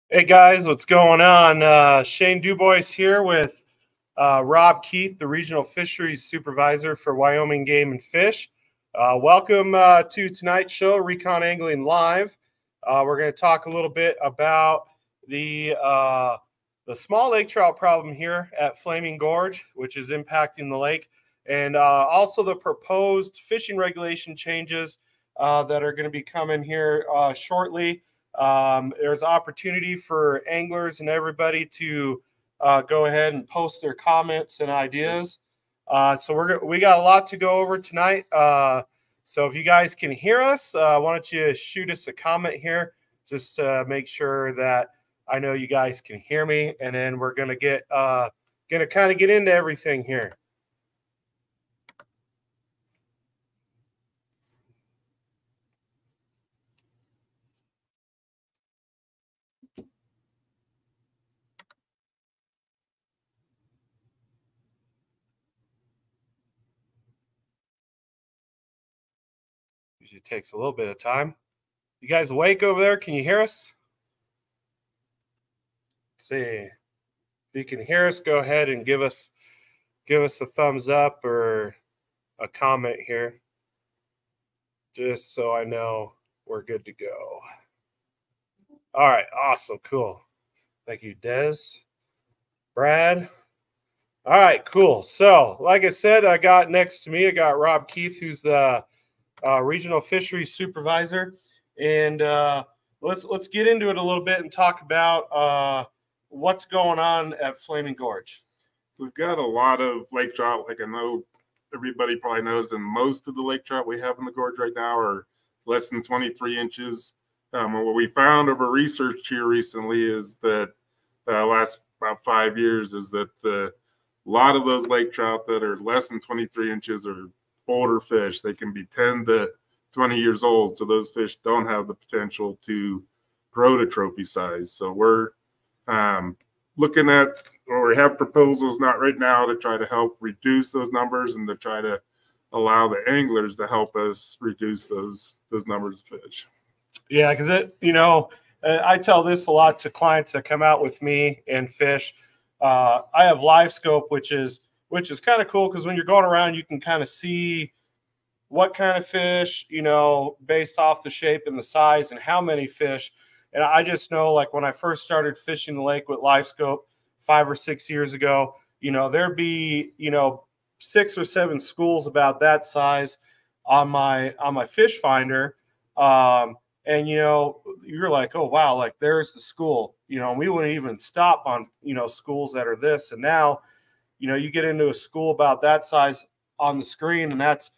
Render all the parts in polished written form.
Hey guys, what's going on? Shane Dubois here with Rob Keith, the Regional Fisheries Supervisor for Wyoming Game and Fish. Welcome to tonight's show, Recon Angling Live. We're going to talk a little bit about the small lake trout problem here at Flaming Gorge, which is impacting the lake, and also the proposed fishing regulation changes that are going to be coming here shortly. There's opportunity for anglers and everybody to go ahead and post their comments and ideas. So we got a lot to go over tonight. So if you guys can hear us, why don't you shoot us a comment here? Just make sure that I know you guys can hear me, and then we're gonna kind of get into everything here. Usually takes a little bit of time. You guys awake over there? Can you hear us? Let's see. If you can hear us, go ahead and give us a thumbs up or a comment here, just so I know we're good to go. All right, awesome, cool. Thank you, Des, Brad. All right, cool. So, like I said, I got next to me, I got Rob Keith, who's the Regional Fisheries Supervisor, and let's get into it a little bit and talk about what's going on at Flaming Gorge. We've got a lot of lake trout, like I know everybody probably knows, and most of the lake trout we have in the gorge right now are less than 23 inches. What we found over research here recently is that last about 5 years is that a lot of those lake trout that are less than 23 inches are older fish. They can be 10 to 20 years old, so those fish don't have the potential to grow to trophy size. So we're looking at, or we have proposals, not right now, to try to help reduce those numbers and to try to allow the anglers to help us reduce those numbers of fish. Yeah, because I tell this a lot to clients that come out with me and fish. I have live scope, which is kind of cool, because when you're going around, you can kind of see what kind of fish, based off the shape and the size and how many fish. And I just know, like, when I first started fishing the lake with live scope 5 or 6 years ago, there'd be 6 or 7 schools about that size on my fish finder. And you're like, oh wow, like there's the school, and we wouldn't even stop on schools that are this. And now you get into a school about that size on the screen, and that's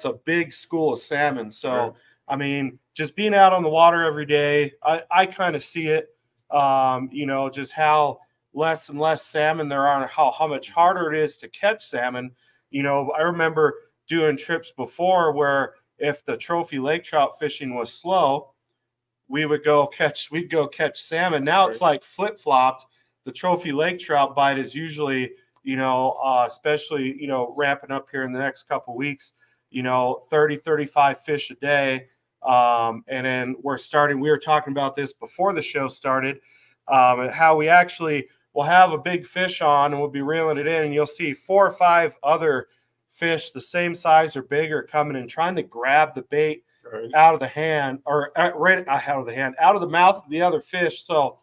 a big school of salmon. So sure. I mean, just being out on the water every day, I kind of see it, just how less and less salmon there are, and how much harder it is to catch salmon. I remember doing trips before where if the trophy lake trout fishing was slow, we'd go catch salmon. Now It's like flip-flopped. The trophy lake trout bite is usually, especially, ramping up here in the next couple of weeks, 30, 35 fish a day. And then we were talking about this before the show started, how we actually will have a big fish on and we'll be reeling it in, and you'll see 4 or 5 other fish the same size or bigger coming and trying to grab the bait out of the hand, or right out of the hand, out of the mouth of the other fish. So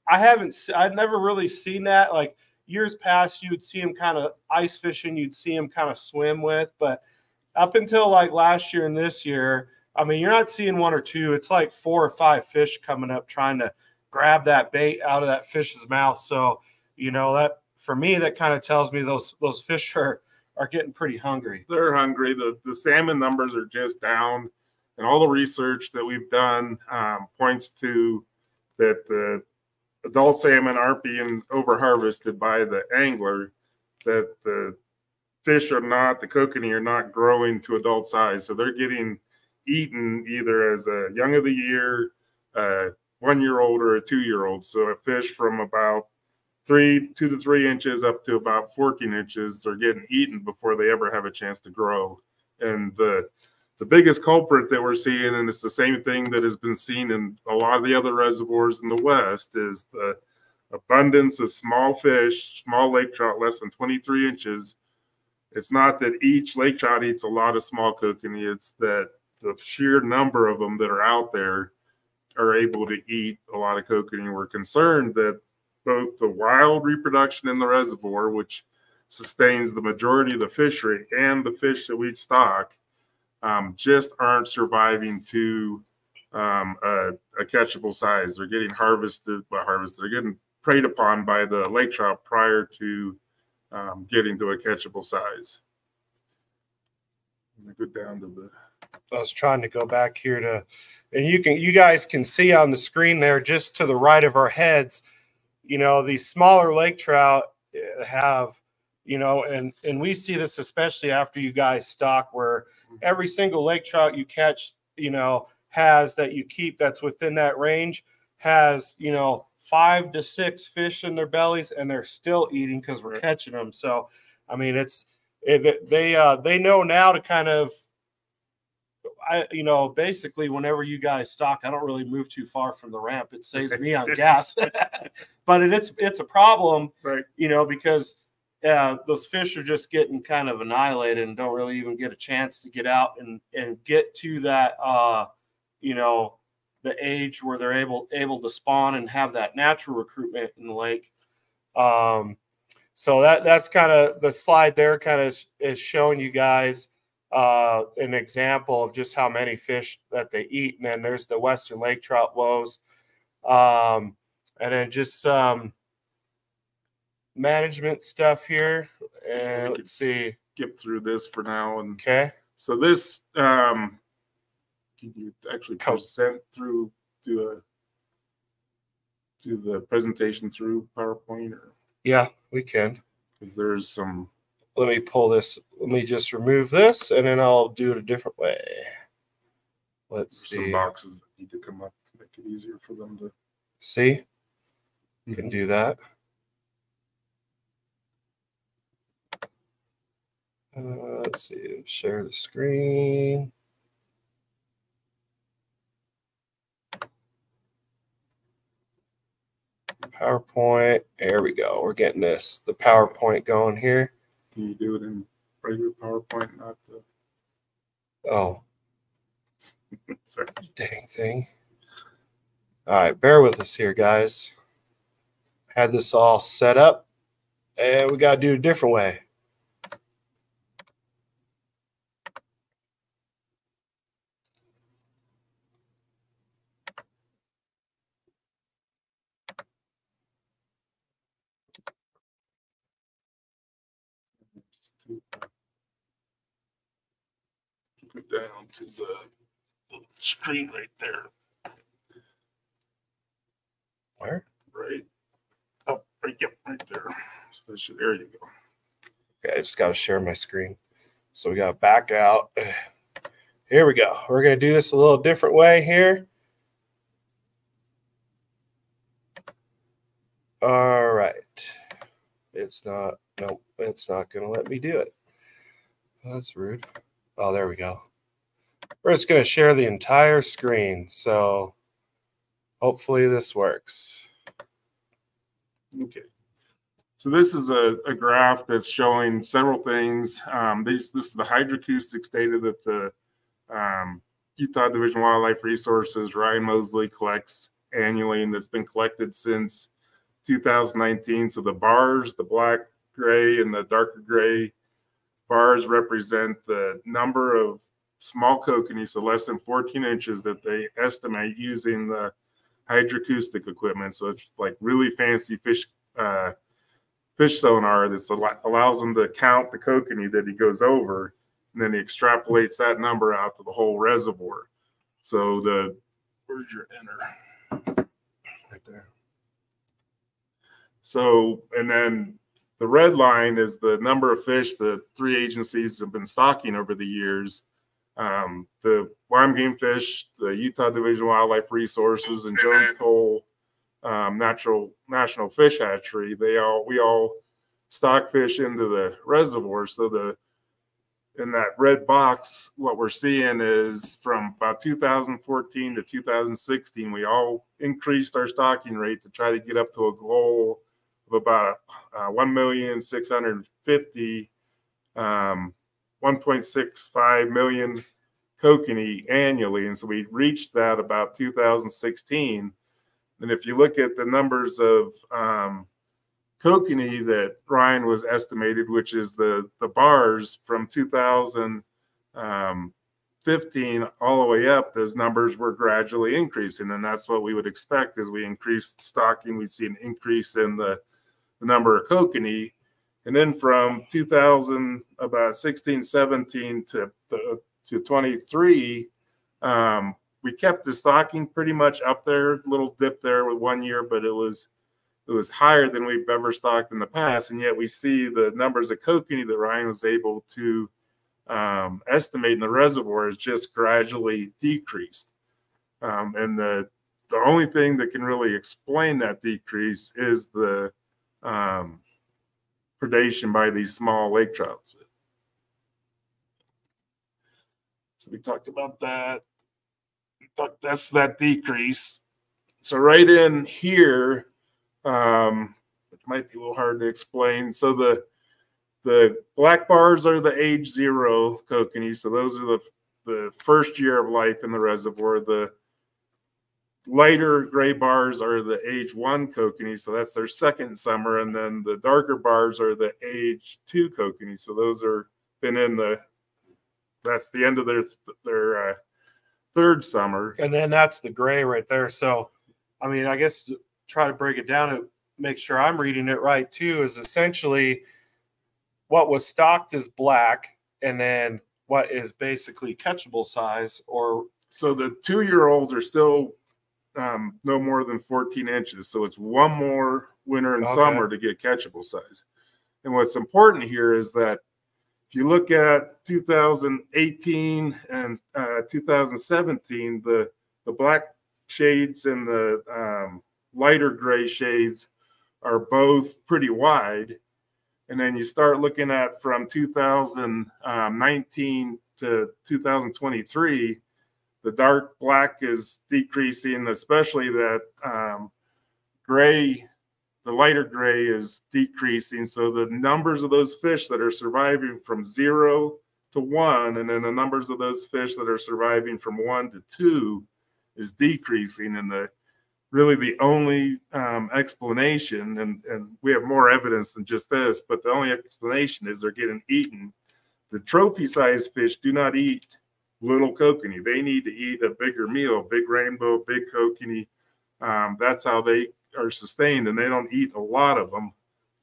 I've never really seen that. Like years past, you'd see them kind of ice fishing, you'd see them kind of swim with, but up until like last year and this year, I mean, you're not seeing 1 or 2. It's like 4 or 5 fish coming up trying to grab that bait out of that fish's mouth. So, that for me, that kind of tells me those fish are getting pretty hungry. They're hungry. The salmon numbers are just down, and all the research that we've done points to that the adult salmon aren't being over harvested by the angler, that the fish the kokanee are not growing to adult size. So they're getting eaten either as a young of the year, 1-year-old, or a 2-year-old. So a fish from about 2 to 3 inches up to about 14 inches, they're getting eaten before they ever have a chance to grow. And the the biggest culprit that we're seeing, and it's the same thing that has been seen in a lot of the other reservoirs in the West, is the abundance of small fish, small lake trout less than 23 inches. It's not that each lake trout eats a lot of small kokanee. It's that the sheer number of them that are out there are able to eat a lot of kokanee. We're concerned that both the wild reproduction in the reservoir, which sustains the majority of the fishery, and the fish that we stock just aren't surviving to a catchable size. They're getting they're getting preyed upon by the lake trout prior to getting to a catchable size. I'm gonna go down to the. I was trying to go back here to, and you guys can see on the screen there, just to the right of our heads, you know, these smaller lake trout have, you know, and we see this especially after you guys stock, where every single lake trout you catch, you know, has that you keep that's within that range has, you know, 5 to 6 fish in their bellies, and they're still eating because we're catching them. So, I mean, they know now to kind of, you know, basically whenever you guys stock, I don't really move too far from the ramp. It saves me on gas, but it's a problem, right? You know, because those fish are just getting kind of annihilated and don't really even get a chance to get out and get to that, you know, the age where they're able to spawn and have that natural recruitment in the lake. So that's kind of the slide there, kind of is showing you guys an example of just how many fish that they eat. And then there's the Western lake trout woes. And then just some management stuff here. And let's see. Skip through this for now. And okay. So this, can you actually present through do the presentation through PowerPoint? Or yeah, we can. Because there's some. Let me pull this. Let me just remove this, and then I'll do it a different way. Let's see. Some boxes that need to come up to make it easier for them to see. You can do that. Let's see. Share the screen. PowerPoint. There we go. We're getting the PowerPoint going here. Can you do it in regular PowerPoint, not the? Oh, sorry. Dang thing. All right, bear with us here, guys. Had this all set up, and we got to do it a different way. Put down to the screen right there. Where? Right. Oh, right. Yep, right there. So that should. There you go. Okay, I just got to share my screen. So we got to back out. Here we go. We're going to do this a little different way here. All right. It's not. Nope. It's not going to let me do it. That's rude. Oh, there we go. We're just going to share the entire screen. So hopefully this works. Okay. So this is a graph that's showing several things. This is the hydroacoustic data that the Utah Division of Wildlife Resources, Ryan Mosley, collects annually, and that's been collected since 2019. So the bars, the black, gray, and the darker gray bars represent the number of small kokanee, so less than 14 inches, that they estimate using the hydroacoustic equipment. So it's like really fancy fish sonar that allows them to count the kokanee that he goes over, and then he extrapolates that number out to the whole reservoir. So where's your enter? Right there. So, and then the red line is the number of fish that 3 agencies have been stocking over the years. The Wyoming Game Fish, the Utah Division of Wildlife Resources, and Jones Hole National Fish Hatchery. We all stock fish into the reservoir. So in that red box, what we're seeing is from about 2014 to 2016, we all increased our stocking rate to try to get up to a goal of about 1,650,000, 1.65 million kokanee annually. And so we reached that about 2016. And if you look at the numbers of kokanee that Ryan was estimated, which is the bars from 2015 all the way up, those numbers were gradually increasing. And that's what we would expect as we increased stocking. We'd see an increase in the number of kokanee. And then from 2000, about 16, 17 to 23, we kept the stocking pretty much up there, a little dip there with 1 year, but it was higher than we've ever stocked in the past. And yet we see the numbers of kokanee that Ryan was able to estimate in the reservoir is just gradually decreased. And the only thing that can really explain that decrease is the predation by these small lake trouts. So we talked about that. That's that decrease. So right in here, it might be a little hard to explain. So the black bars are the age 0 kokanee. So those are the first year of life in the reservoir. The lighter gray bars are the age 1 kokanee. So that's their second summer. And then the darker bars are the age 2 kokanee. So those are been in that's the end of their third summer. And then that's the gray right there. So, I mean, I guess to try to break it down and make sure I'm reading it right too, is essentially what was stocked is black, and then what is basically catchable size. Or so the 2-year-olds are still no more than 14 inches. So it's one more winter and summer to get catchable size. And what's important here is that if you look at 2018 and 2017, the black shades and the lighter gray shades are both pretty wide. And then you start looking at from 2019 to 2023, the dark black is decreasing, especially that gray, the lighter gray is decreasing. So the numbers of those fish that are surviving from 0 to 1, and then the numbers of those fish that are surviving from 1 to 2 is decreasing. And really the only explanation, and we have more evidence than just this, but the only explanation is they're getting eaten. The trophy size fish do not eat little kokanee. They need to eat a bigger meal, big rainbow, big kokanee. That's how they are sustained, and they don't eat a lot of them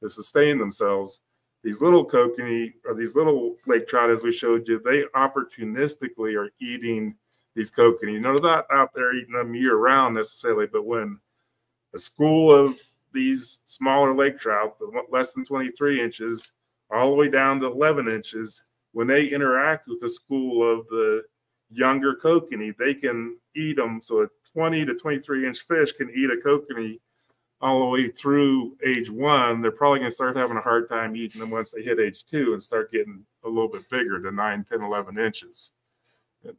to sustain themselves. These little kokanee, or these little lake trout, as we showed you, they opportunistically are eating these kokanee. They're not out there eating them year round necessarily, but when a school of these smaller lake trout, less than 23 inches, all the way down to 11 inches, when they interact with a school of the younger kokanee, they can eat them. So a 20 to 23 inch fish can eat a kokanee all the way through age 1. They're probably going to start having a hard time eating them once they hit age 2 and start getting a little bit bigger to 9, 10, 11 inches. And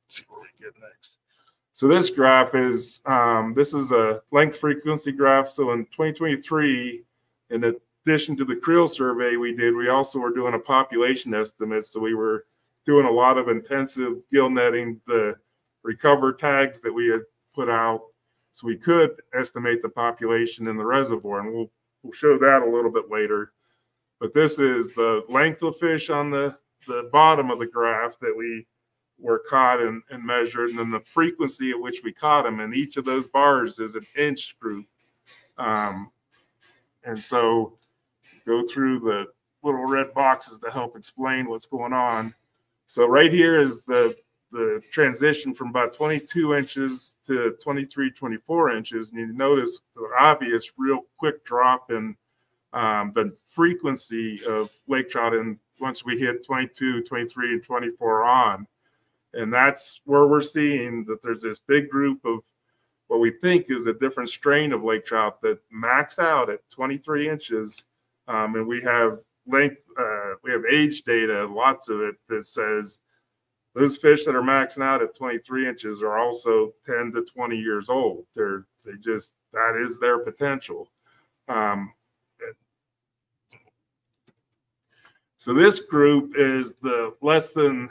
see where we get next. So this graph is, this is a length frequency graph. So in 2023, in addition to the creel survey we did, we also were doing a population estimate. So we were doing a lot of intensive gill netting, the recover tags that we had put out, so we could estimate the population in the reservoir, and we'll show that a little bit later. But this is the length of fish on the bottom of the graph that we were caught and measured, and then the frequency at which we caught them. And each of those bars is an inch group. And so go through the little red boxes to help explain what's going on. So right here is the transition from about 22 inches to 23, 24 inches. And you notice the obvious real quick drop in the frequency of lake trout in once we hit 22, 23, and 24 on. And that's where we're seeing that there's this big group of what we think is a different strain of lake trout that max out at 23 inches. And we have have age data, lots of it, that says those fish that are maxing out at 23 inches are also 10 to 20 years old. That is their potential. So this group is the less than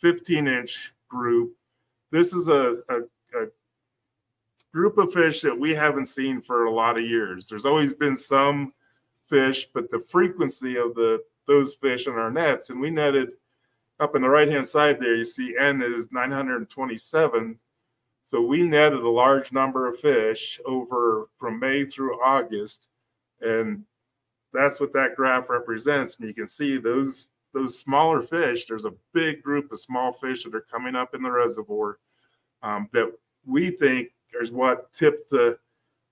15-inch group. This is a group of fish that we haven't seen for a lot of years. There's always been some fish, but the frequency of those fish in our nets, and we netted up in the right-hand side there, you see N is 927. So we netted a large number of fish over from May through August, and that's what that graph represents. And you can see those smaller fish, there's a big group of small fish that are coming up in the reservoir that we think is what tipped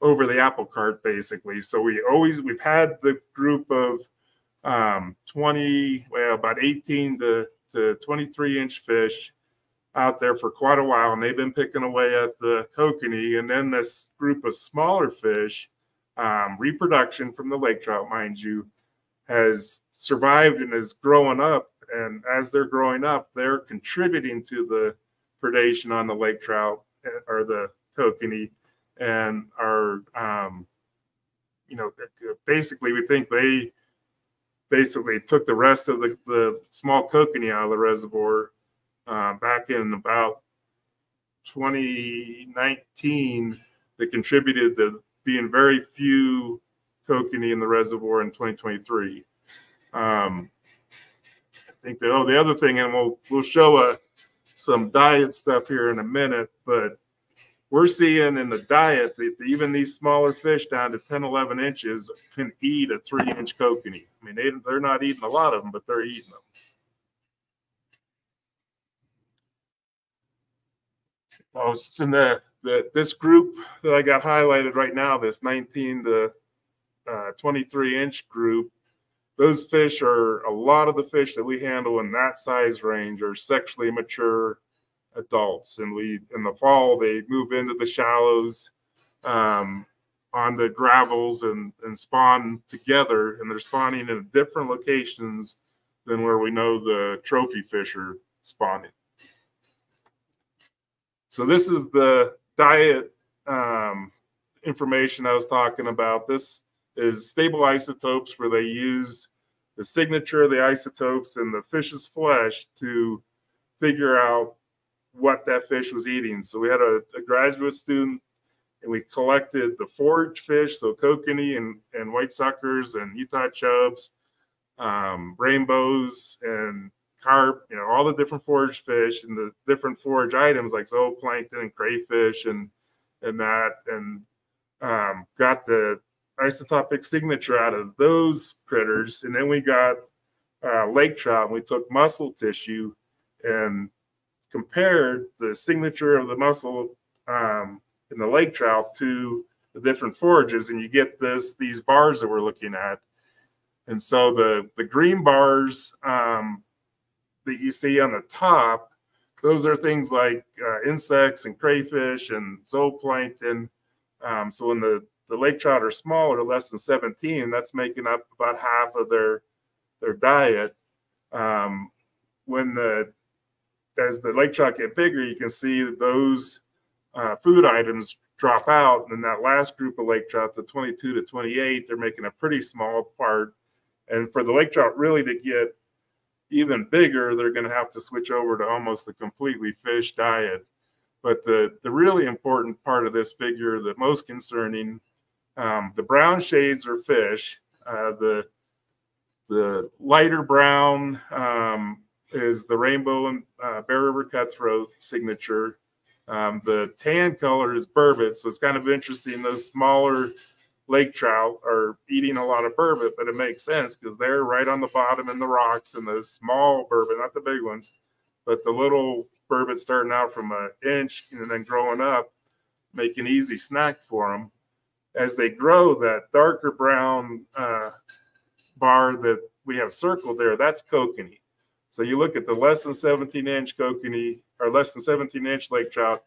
over the apple cart, basically. So we've had the group of about 18 to 23-inch fish out there for quite a while, and they've been picking away at the kokanee. And then this group of smaller fish, reproduction from the lake trout, mind you, has survived and is growing up. And as they're growing up, they're contributing to the predation on the lake trout or the kokanee, and are, basically, we think they basically took the rest of the small kokanee out of the reservoir back in about 2019. That contributed to being very few kokanee in the reservoir in 2023. I think the other thing, and we'll show some diet stuff here in a minute, but we're seeing in the diet that even these smaller fish down to 10, 11 inches can eat a 3-inch kokanee. I mean, they're not eating a lot of them, but they're eating them. Oh, it's in this group that I got highlighted right now, this 19 to 23-inch group. Those fish are, a lot of the fish that we handle in that size range are sexually mature adults, and in the fall they move into the shallows on the gravels and spawn together, and they're spawning in different locations than where we know the trophy fish are spawning. So this is the diet information I was talking about. This is stable isotopes, where they use the signature of the isotopes in the fish's flesh to figure out what that fish was eating. So we had a graduate student, and we collected the forage fish, so kokanee and white suckers and Utah chubs, rainbows and carp, all the different forage fish and the different forage items like zooplankton and crayfish and got the isotopic signature out of those critters. And then we got lake trout, and we took muscle tissue and compared the signature of the muscle in the lake trout to the different forages, and you get these bars that we're looking at. And so the green bars that you see on the top, those are things like insects and crayfish and zooplankton. So when the lake trout are smaller, less than 17, that's making up about half of their diet. As the lake trout get bigger, you can see that those food items drop out. And that last group of lake trout, the 22 to 28, they're making a pretty small part. And for the lake trout really to get even bigger, they're going to have to switch over to almost a completely fish diet. But the really important part of this figure, the most concerning, the brown shades are fish. The lighter brown is the rainbow and Bear River cutthroat signature. The tan color is burbot, so it's kind of interesting. Those smaller lake trout are eating a lot of burbot, but it makes sense because they're right on the bottom in the rocks, and those small burbot, not the big ones, but the little burbot starting out from an inch and then growing up, make an easy snack for them. As they grow, that darker brown bar that we have circled there, that's kokanee. So you look at the less than 17-inch kokanee, or less than 17-inch lake trout,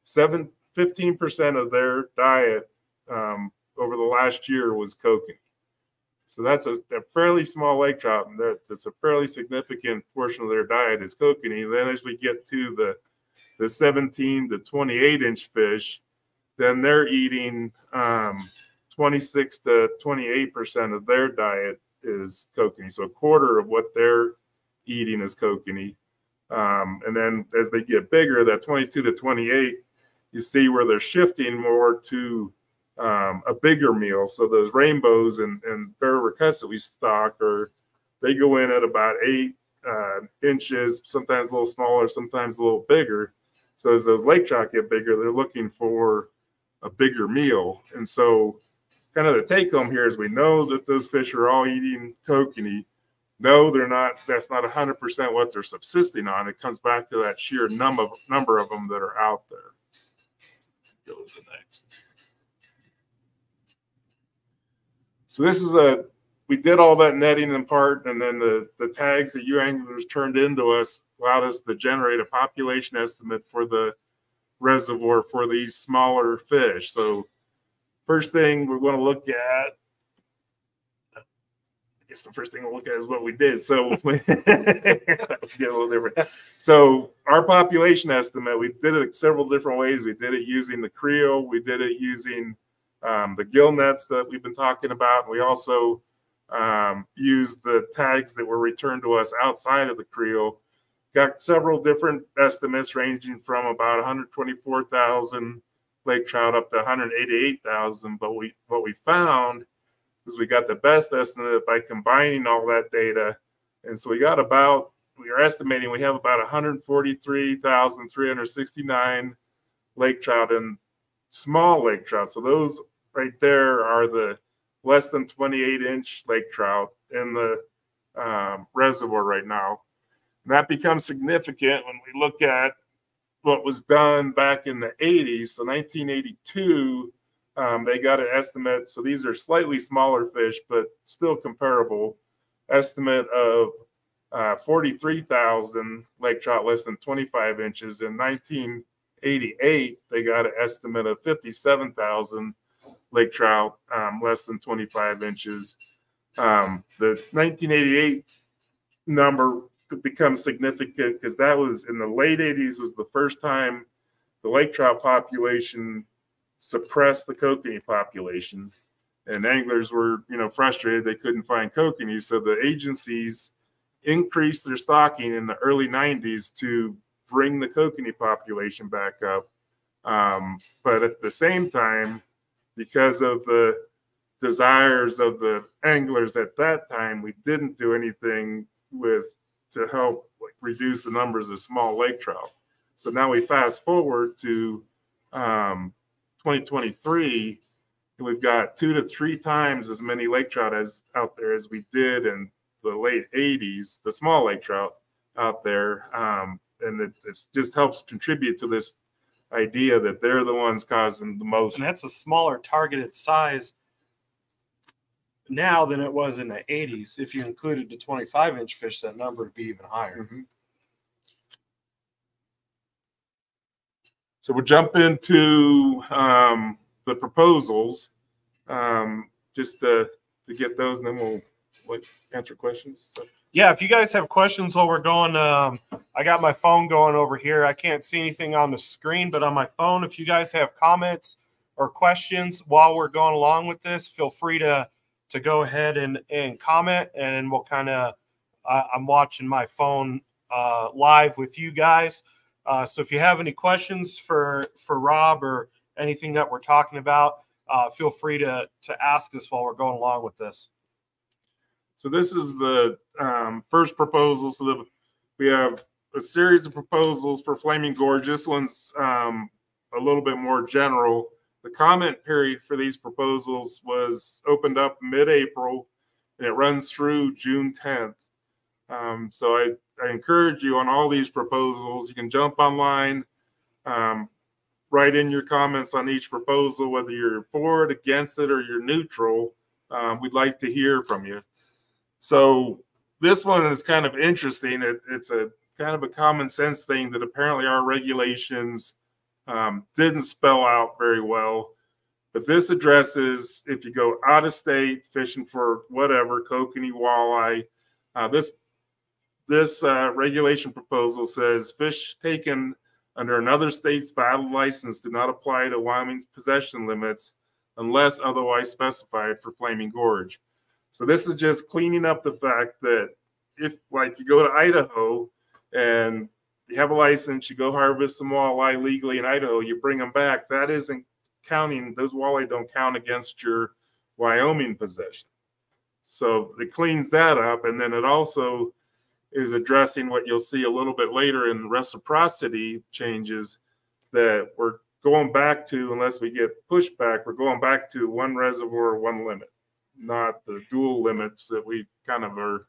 15% of their diet over the last year was kokanee. So that's a fairly small lake trout, and that's a fairly significant portion of their diet is kokanee. Then as we get to the 17 to 28 inch fish, then they're eating 26 to 28% of their diet is kokanee. So a quarter of what they're eating is kokanee. And then as they get bigger, that 22 to 28, you see where they're shifting more to a bigger meal. So those rainbows and Bear River cuts that we stock they go in at about 8 inches, sometimes a little smaller, sometimes a little bigger. So as those lake trout get bigger, they're looking for a bigger meal. And so kind of the take home here is we know that those fish are all eating kokanee. No, they're not. That's not 100% what they're subsisting on. It comes back to that sheer number of them that are out there. Go to the next. So this is we did all that netting in part, and then the tags that you anglers turned into us allowed us to generate a population estimate for the reservoir for these smaller fish. So first thing we're going to look at, I guess the first thing we'll look at is what we did. So get a little different. So our population estimate, we did it several different ways. We did it using the creel. We did it using the gill nets that we've been talking about. We also used the tags that were returned to us outside of the creel. Got several different estimates ranging from about 124,000 lake trout up to 188,000. But what we found is we got the best estimate by combining all that data. And so we are estimating we have about 143,369 lake trout and small lake trout. So those right there are the less than 28 inch lake trout in the reservoir right now. And that becomes significant when we look at what was done back in the 80s. So 1982, they got an estimate. So these are slightly smaller fish, but still comparable. Estimate of 43,000 lake trout less than 25 inches. In 1988, they got an estimate of 57,000 lake trout less than 25 inches. The 1988 number becomes significant because that was in the late 80s was the first time the lake trout population suppressed the kokanee population, and anglers were frustrated they couldn't find kokanee. So the agencies increased their stocking in the early 90s to bring the kokanee population back up. But at the same time, because of the desires of the anglers at that time, we didn't do anything to help reduce the numbers of small lake trout. So now we fast forward to 2023, and we've got 2 to 3 times as many lake trout out there as we did in the late 80s, the small lake trout out there. And it just helps contribute to this idea that they're the ones causing the most. And that's a smaller targeted size now than it was in the 80s. If you included the 25 inch fish, that number would be even higher. Mm-hmm. So we'll jump into the proposals just to get those, and then we'll answer questions. So. Yeah, if you guys have questions while we're going, I got my phone going over here. I can't see anything on the screen, but on my phone, if you guys have comments or questions while we're going along with this, feel free to go ahead and comment, and we'll kind of I'm watching my phone live with you guys. So if you have any questions for Rob or anything that we're talking about, feel free to ask us while we're going along with this. So this is the first proposal. So we have a series of proposals for Flaming Gorge. This one's a little bit more general. The comment period for these proposals was opened up mid-April, and it runs through June 10th. So I encourage you on all these proposals. You can jump online, write in your comments on each proposal, whether you're for it, against it, or you're neutral. We'd like to hear from you. So this one is kind of interesting. It's a kind of a common sense thing that apparently our regulations didn't spell out very well. But this addresses if you go out of state fishing for whatever, kokanee, walleye. This regulation proposal says fish taken under another state's valid license do not apply to Wyoming's possession limits unless otherwise specified for Flaming Gorge. So this is just cleaning up the fact that if, like, you go to Idaho and you have a license, you go harvest some walleye legally in Idaho, you bring them back, that isn't counting, those walleye don't count against your Wyoming possession. So it cleans that up, and then it also is addressing what you'll see a little bit later in reciprocity changes, that we're going back to, unless we get pushback, we're going back to one reservoir, one limit, not the dual limits that we kind of are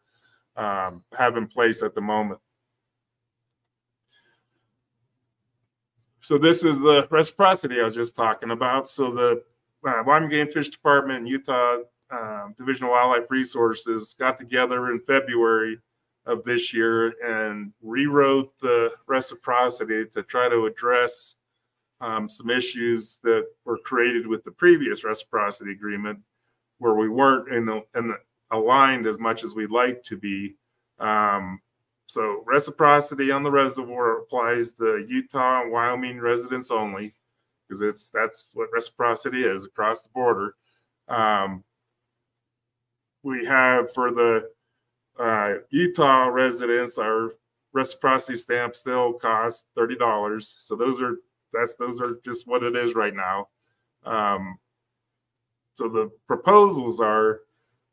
have in place at the moment. So this is the reciprocity I was just talking about. So the Wyoming Game Fish Department and Utah Division of Wildlife Resources got together in February of this year and rewrote the reciprocity to try to address some issues that were created with the previous reciprocity agreement, where we weren't aligned as much as we'd like to be. So reciprocity on the reservoir applies to Utah and Wyoming residents only, because that's what reciprocity is across the border. We have, for the Utah residents, our reciprocity stamp still costs $30. So those are just what it is right now. So the proposals are,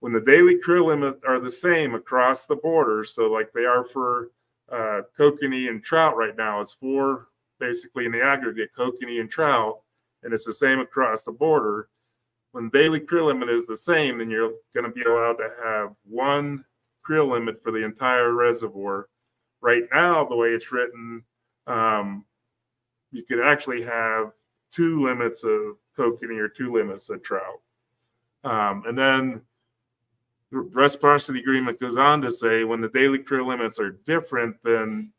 when the daily creel limit are the same across the border, so like they are for kokanee and trout right now, it's 4 basically in the aggregate, kokanee and trout, and it's the same across the border. When the daily creel limit is the same, then you're going to be allowed to have 1 creel limit for the entire reservoir. Right now, the way it's written, you could actually have 2 limits of kokanee or 2 limits of trout. And then the reciprocity agreement goes on to say, when the daily creel limits are different than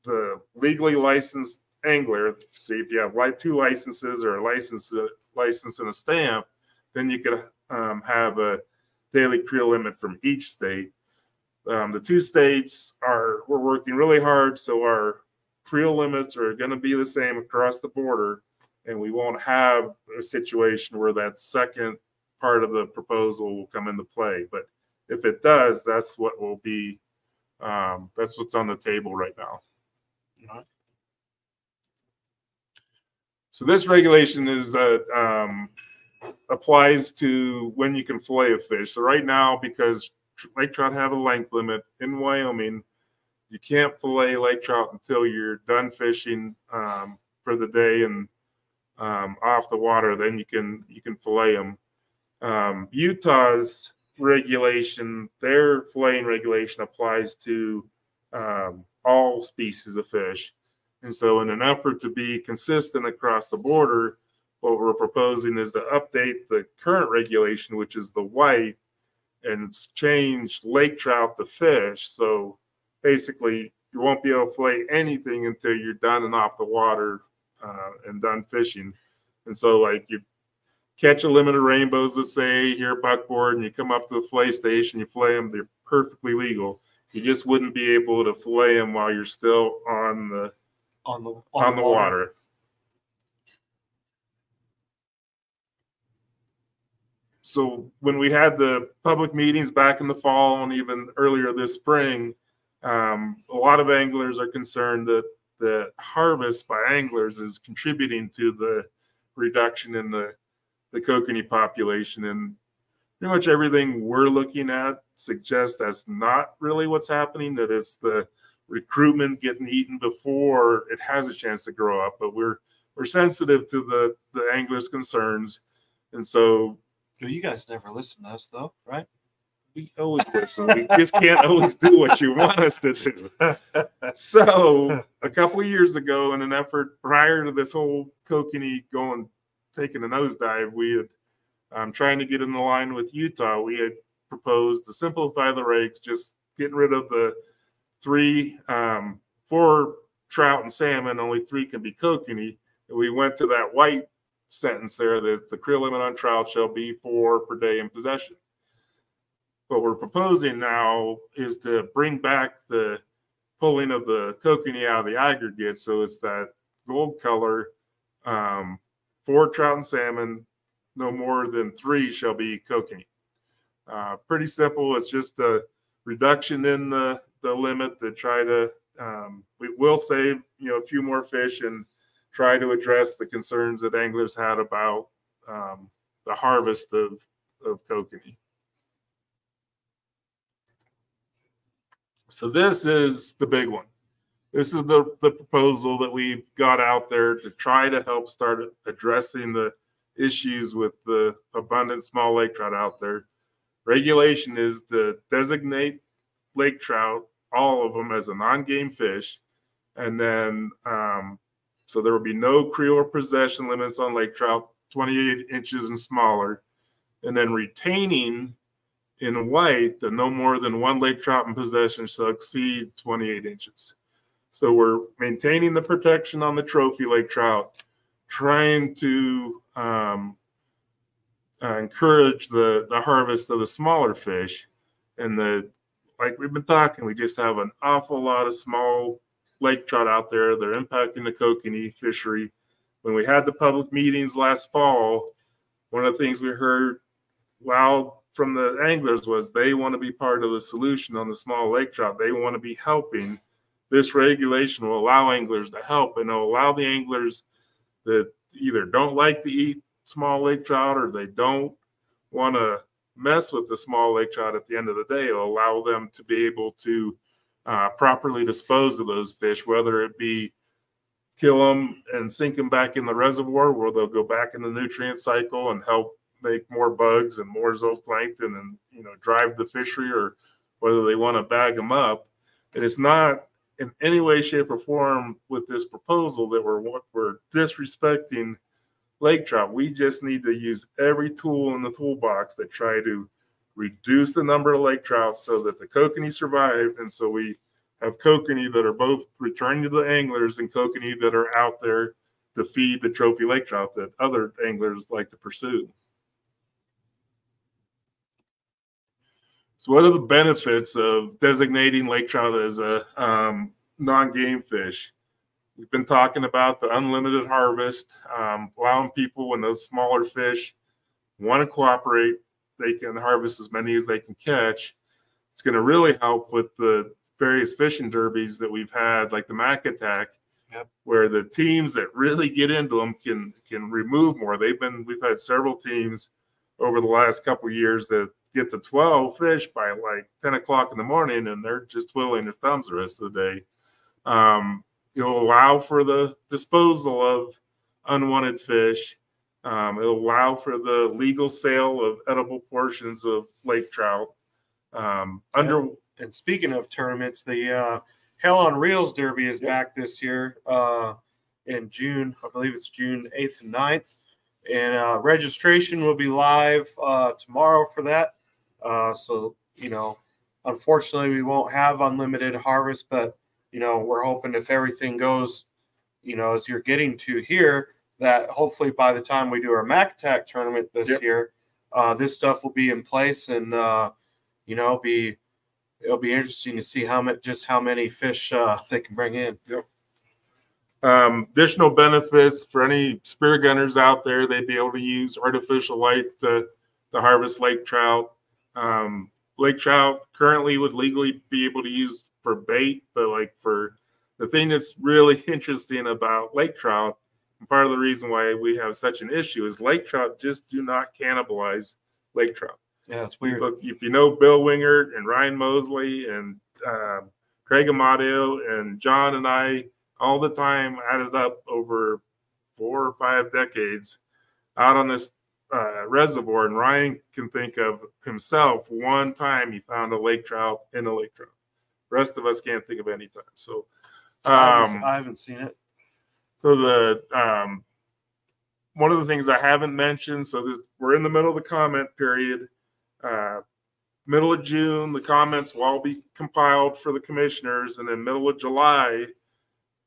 the legally licensed angler, see if you have like 2 licenses or a license and a stamp, then you could have a daily creel limit from each state. The 2 states we're working really hard, so our creel limits are going to be the same across the border, and we won't have a situation where that second part of the proposal will come into play. But if it does, that's what will be, that's what's on the table right now. All right. So this regulation is applies to when you can fillet a fish. So right now, because lake trout have a length limit in Wyoming, you can't fillet lake trout until you're done fishing for the day and off the water. Then you can fillet them. Utah's regulation, their filleting regulation, applies to all species of fish. And so in an effort to be consistent across the border, what we're proposing is to update the current regulation, which is the white, and change lake trout to fish. So basically, you won't be able to fillet anything until you're done and off the water and done fishing. And so, like, you catch a limit of rainbows, let's say here buckboard, and you come up to the fillet station, you fillet them, they're perfectly legal. You just wouldn't be able to fillet them while you're still on the water. So when we had the public meetings back in the fall and even earlier this spring, a lot of anglers are concerned that the harvest by anglers is contributing to the reduction in the kokanee population. And pretty much everything we're looking at suggests that's not really what's happening, that it's the recruitment getting eaten before it has a chance to grow up. But we're sensitive to the anglers' concerns. And so, well, you guys never listen to us, though, right? We always listen. We just can't always do what you want us to do. So a couple of years ago, in an effort prior to this whole kokanee taking a nosedive, we had trying to get in line with Utah. We had proposed to simplify the regs, just getting rid of the 4 trout and salmon, only 3 can be kokanee. And we went to that white sentence there that the creel limit on trout shall be 4 per day in possession. What we're proposing now is to bring back the pulling of the kokanee out of the aggregate, so it's that gold color. 4 trout and salmon, no more than 3 shall be kokanee. Pretty simple. It's just a reduction in the limit to try to we will save a few more fish and try to address the concerns that anglers had about the harvest of kokanee. So this is the big one. This is the proposal that we've got out there to try to help start addressing the issues with the abundant small lake trout out there. Regulation is to designate lake trout, all of them, as a non-game fish. And then, so there will be no creel or possession limits on lake trout, 28 inches and smaller. And then retaining in white that no more than 1 lake trout in possession shall exceed 28 inches. So we're maintaining the protection on the trophy lake trout, trying to encourage the harvest of the smaller fish. And like we've been talking, we just have an awful lot of small lake trout out there. They're impacting the kokanee fishery. When we had the public meetings last fall, one of the things we heard loud from the anglers was they want to be part of the solution on the small lake trout. They want to be helping. This regulation will allow anglers to help, and it'll allow the anglers that either don't like to eat small lake trout or they don't want to mess with the small lake trout at the end of the day. It'll allow them to be able to properly dispose of those fish, whether it be kill them and sink them back in the reservoir where they'll go back in the nutrient cycle and help make more bugs and more zooplankton and drive the fishery, or whether they want to bag them up. And it's not in any way, shape, or form with this proposal that we're disrespecting lake trout. We just need to use every tool in the toolbox that try to reduce the number of lake trout so that the kokanee survive, and so we have kokanee that are both returning to the anglers and kokanee that are out there to feed the trophy lake trout that other anglers like to pursue. So what are the benefits of designating lake trout as a non-game fish? We've been talking about the unlimited harvest, allowing people, when those smaller fish want to cooperate, they can harvest as many as they can catch. It's going to really help with the various fishing derbies that we've had, like the Mac Attack, where the teams that really get into them can remove more. We've had several teams over the last couple of years that get to 12 fish by like 10 o'clock in the morning, and they're just twiddling their thumbs the rest of the day. It'll allow for the disposal of unwanted fish. It'll allow for the legal sale of edible portions of lake trout. And speaking of tournaments, the Hell on Reels Derby is back this year in June. I believe it's June 8th and 9th. And registration will be live tomorrow for that. So, unfortunately, we won't have unlimited harvest, but, we're hoping if everything goes, as you're getting to here, that hopefully by the time we do our Mac Attack tournament this year, this stuff will be in place, and, it'll be interesting to see how many fish they can bring in. Additional benefits for any spear gunners out there, they'd be able to use artificial light to harvest lake trout. Lake trout currently would legally be able to use for bait, but like for the thing that's really interesting about lake trout, and part of the reason why we have such an issue, is lake trout just do not cannibalize lake trout. Yeah, it's weird. If you know Bill Wingert and Ryan Mosley and Craig Amadio and John and I, all the time added up over 4 or 5 decades out on this reservoir, and Ryan can think of himself one time he found a lake trout in a lake trout. The rest of us can't think of any time. So I haven't seen it. So the one of the things I haven't mentioned, so we're in the middle of the comment period. Middle of June, the comments will all be compiled for the commissioners, and then middle of July,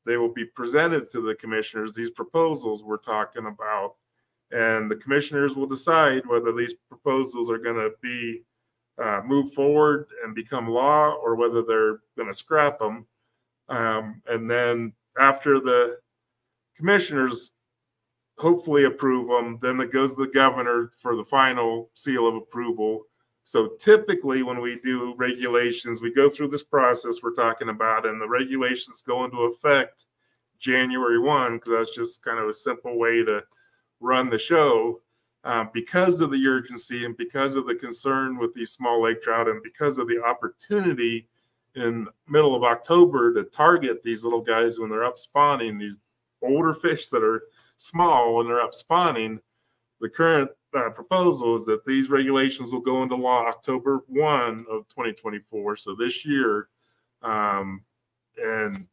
they will be presented to the commissioners, these proposals we're talking about. and the commissioners will decide whether these proposals are going to be move forward and become law, or whether they're going to scrap them. And then after the commissioners hopefully approve them, then it goes to the governor for the final seal of approval. So typically when we do regulations, we go through this process we're talking about, and the regulations go into effect January 1, because that's just kind of a simple way to run the show. Because of the urgency and because of the concern with these small lake trout, and because of the opportunity in middle of October to target these little guys when they're up spawning, these older fish that are small when they're up spawning, the current proposal is that these regulations will go into law October 1 of 2024. So this year, and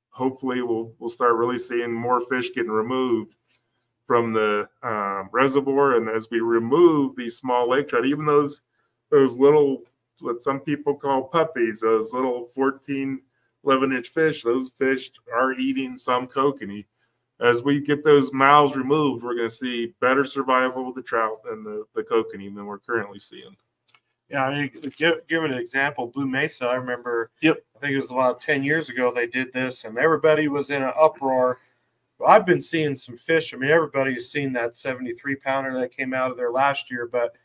hopefully we'll start really seeing more fish getting removed from the reservoir. And as we remove these small lake trout, even those little, what some people call puppies, those little 14, 11-inch fish, those fish are eating some kokanee. As we get those mouths removed, we're going to see better survival of the trout and the kokanee than we're currently seeing. Yeah, I mean, give an example. Blue Mesa, I remember, I think it was about 10 years ago they did this, and everybody was in an uproar. I've been seeing some fish. I mean, everybody's seen that 73-pounder that came out of there last year, but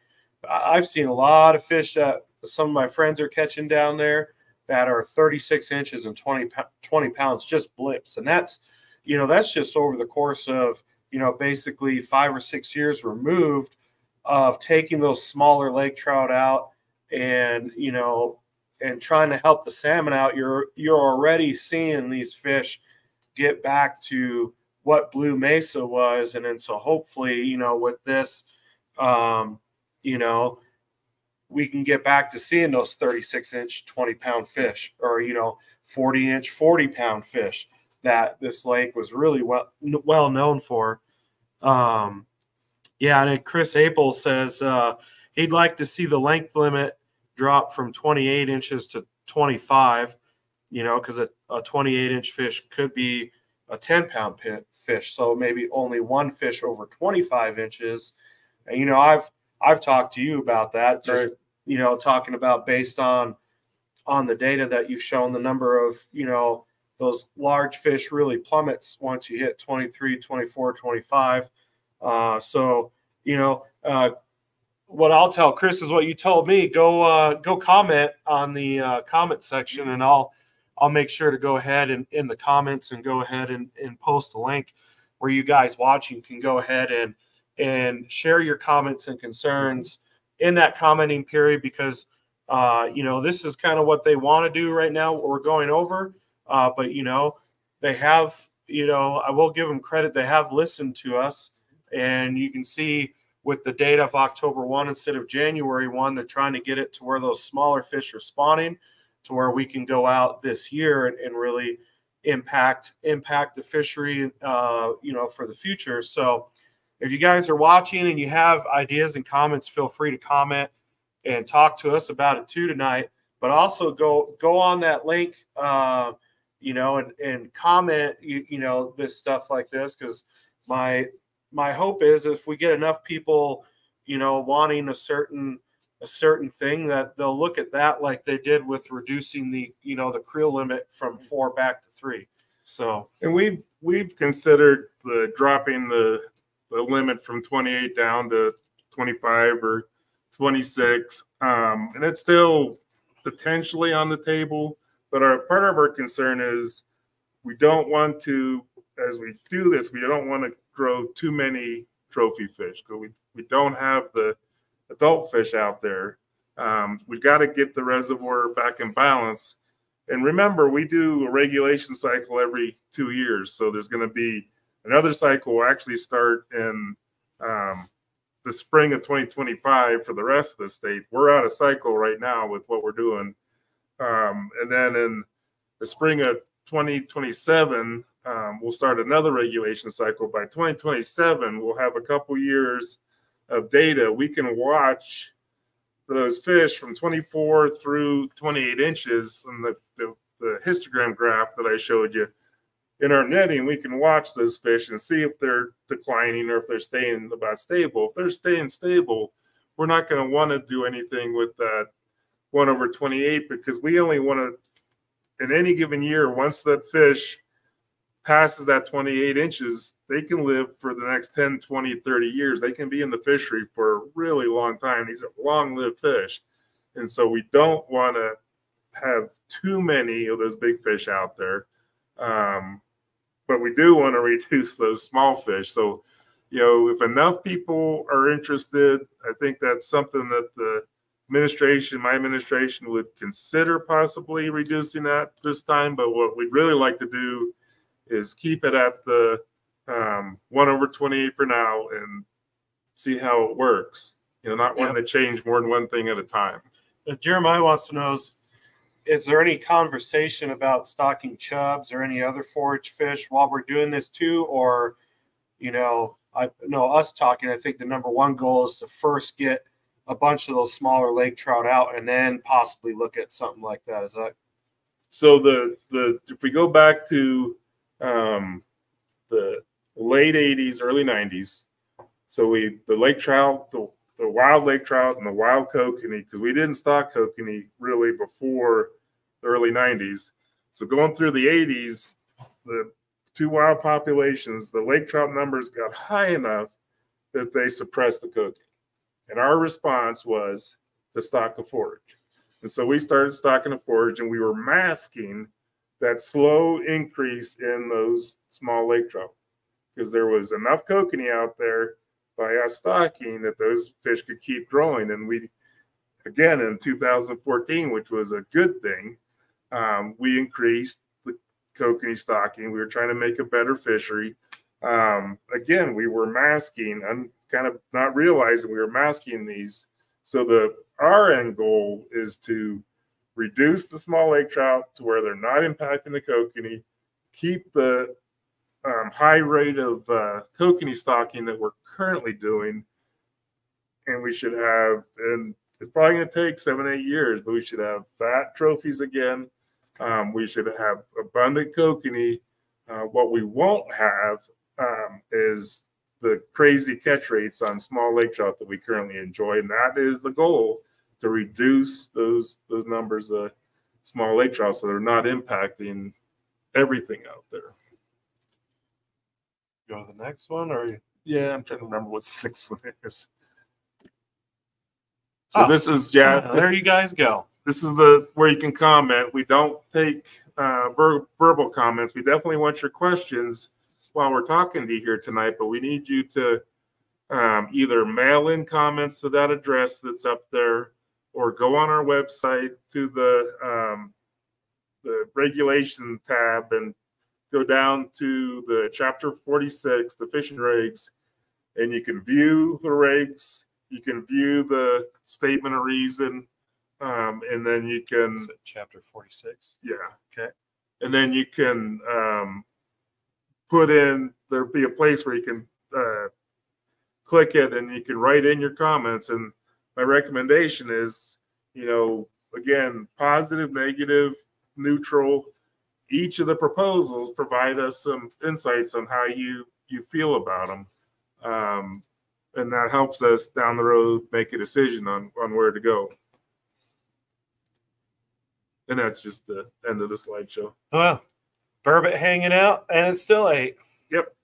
I've seen a lot of fish that some of my friends are catching down there that are 36 inches and 20 pounds, just blips. And that's, you know, that's just over the course of, you know, basically 5 or 6 years removed of taking those smaller lake trout out and, you know, and trying to help the salmon out. You're already seeing these fish get back to what Blue Mesa was. And then so hopefully, you know, with this, you know, we can get back to seeing those 36-inch, 20-pound fish, or, you know, 40-inch, 40-pound fish that this lake was really well known for. Yeah, and Chris Apel says he'd like to see the length limit drop from 28 inches to 25, you know, because a 28-inch fish could be a 10-pound fish, so maybe only one fish over 25 inches. And, you know, I've talked to you about that, just, right, you know, talking about based on the data that you've shown, the number of, you know, those large fish really plummets once you hit 23, 24, 25. So, you know, what I'll tell Chris is what you told me. Go comment on the comment section, and I'll make sure to go ahead and in the comments and go ahead and post a link where you guys watching can go ahead and share your comments and concerns in that commenting period, because you know, this is kind of what they want to do right now, what we're going over. But, you know, they have, you know, I will give them credit. They have listened to us, and you can see with the date of October 1 instead of January 1, they're trying to get it to where those smaller fish are spawning, to where we can go out this year and really impact the fishery, you know, for the future. So if you guys are watching and you have ideas and comments, feel free to comment and talk to us about it too tonight. But also go on that link, you know, and comment, you know, this stuff like this, because my hope is if we get enough people, you know, wanting a certain thing, that they'll look at that like they did with reducing the, you know, the creel limit from 4 back to 3. So, and we've considered dropping the limit from 28 down to 25 or 26, and it's still potentially on the table. But part of our concern is we don't want to, as we do this, we don't want to grow too many trophy fish, because we don't have the adult fish out there. We've got to get the reservoir back in balance. And remember, we do a regulation cycle every 2 years. So there's going to be another cycle will actually start in the spring of 2025 for the rest of the state. We're out of cycle right now with what we're doing. And then in the spring of 2027, we'll start another regulation cycle. By 2027, we'll have a couple years of data. We can watch for those fish from 24 through 28 inches. And the histogram graph that I showed you, in our netting, we can watch those fish and see if they're declining or if they're staying about stable. If they're staying stable, we're not going to want to do anything with that 1/28 because we only want to, in any given year, once that fish passes that 28 inches, they can live for the next 10, 20, 30 years. They can be in the fishery for a really long time. These are long-lived fish. And so we don't want to have too many of those big fish out there. But we do want to reduce those small fish. So, if enough people are interested, I think that's something that the administration, my administration, would consider possibly reducing that this time. But what we'd really like to do is keep it at the 1/28 for now and see how it works. Not wanting to change more than one thing at a time. Jeremiah wants to know, is there any conversation about stocking chubs or any other forage fish while we're doing this too? Or, I know us talking, I think the number one goal is to first get a bunch of those smaller lake trout out and then possibly look at something like that. Is that? So if we go back to the late 80s, early 90s, so the lake trout, the wild lake trout and the wild kokanee, because we didn't stock kokanee really before the early 90s. So going through the 80s, the two wild populations, the lake trout numbers got high enough that they suppressed the kokanee. And our response was to stock a forage. And so we started stocking a forage, and we were masking that slow increase in those small lake trout because there was enough kokanee out there by us stocking that those fish could keep growing. And we, again, in 2014, which was a good thing, we increased the kokanee stocking. We were trying to make a better fishery. Again, we were masking and kind of not realizing we were masking these. So our end goal is to reduce the small lake trout to where they're not impacting the kokanee, keep the high rate of kokanee stocking that we're currently doing, and we should have, and it's probably going to take 7-8 years, but we should have fat trophies again. We should have abundant kokanee. What we won't have is the crazy catch rates on small lake trout that we currently enjoy, and that is the goal, to reduce those numbers of small lake trout so they're not impacting everything out there. Go to the next one, or yeah, I'm trying to remember what the next one is. So this is there you guys go. This is where you can comment. We don't take verbal comments. We definitely want your questions while we're talking to you here tonight, but we need you to either mail in comments to that address that's up there, or go on our website to the regulation tab and go down to the chapter 46, the fishing regs, and you can view the regs. You can view the statement of reason, and then you can. Is it chapter 46? Yeah. Okay. And then you can put in. There'll be a place where you can click it, and you can write in your comments. And my recommendation is, again, positive, negative, neutral. Each of the proposals provide us some insights on how you feel about them. And that helps us down the road make a decision on where to go. And that's just the end of the slideshow. Well, burbot hanging out, and it's still 8. Yep.